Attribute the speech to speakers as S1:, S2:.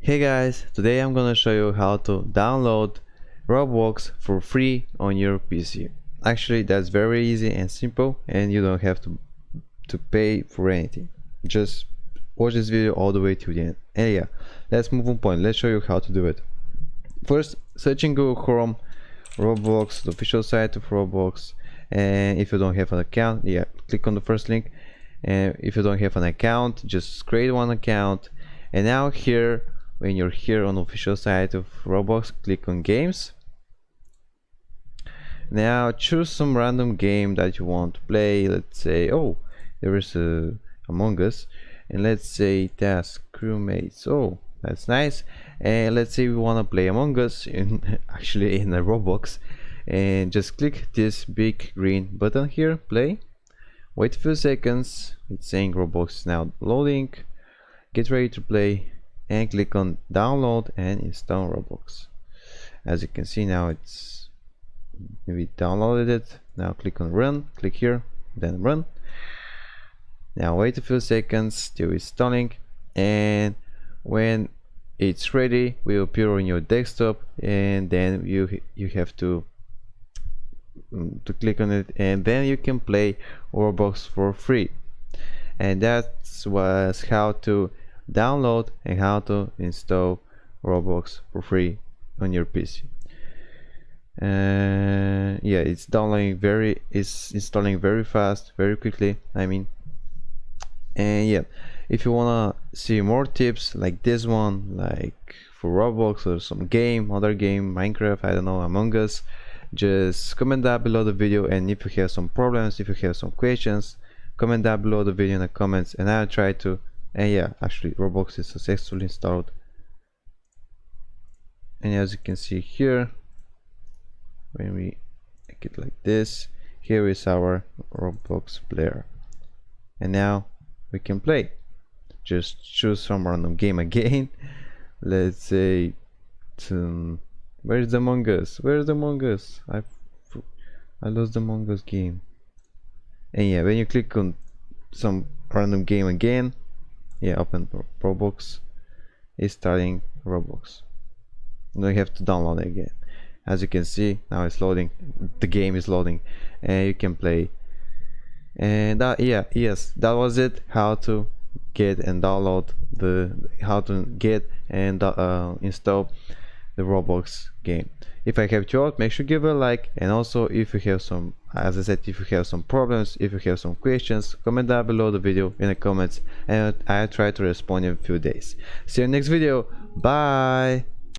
S1: Hey guys, today I'm gonna show you how to download Roblox for free on your PC. Actually, that's very easy and simple, and you don't have to pay for anything. Just watch this video all the way to the end. And yeah, let's move on point. Let's show you how to do it. First, search in Google Chrome Roblox, the official site of Roblox, and if you don't have an account, yeah, click on the first link. And if you don't have an account, just create one account. And now here, when you're here on the official site of Roblox, click on games. Now choose some random game that you want to play. Let's say, oh, there is a Among Us, and let's say task crewmates. Oh, that's nice. And let's say we want to play Among Us in actually in a Roblox, and just click this big green button here, play. Wait a few seconds. It's saying Roblox is now loading. Get ready to play, and click on download and install Roblox. As you can see, now it's we downloaded it. Now click on run, click here, then run. Now wait a few seconds, still installing, and when it's ready will appear on your desktop, and then you have to click on it, and then you can play Roblox for free. And that was how to download and how to install Roblox for free on your PC. Yeah, it's installing very fast, very quickly, I mean. And yeah, if you wanna see more tips like this one, like for Roblox or some other game, Minecraft, I don't know, Among Us, just comment down below the video. And if you have some problems, if you have some questions, comment down below the video in the comments, and I'll try to. And yeah, actually Roblox is successfully installed, and as you can see here, when we make it like this, here is our Roblox player, and now we can play. Just choose some random game again. Let's say where's the Among Us? Where's the Among Us? I lost the Among Us game. And yeah, when you click on some random game again, yeah, open Roblox, is starting Roblox. Now you have to download it again. As you can see, now it's loading, the game is loading, and you can play. And that, yeah, yes, that was it, how to get and download install the Roblox game. If I helped you out, make sure to give a like, and also if you have some, as I said, if you have some problems, if you have some questions, comment down below the video in the comments, and I'll try to respond in a few days. See you next video. Bye.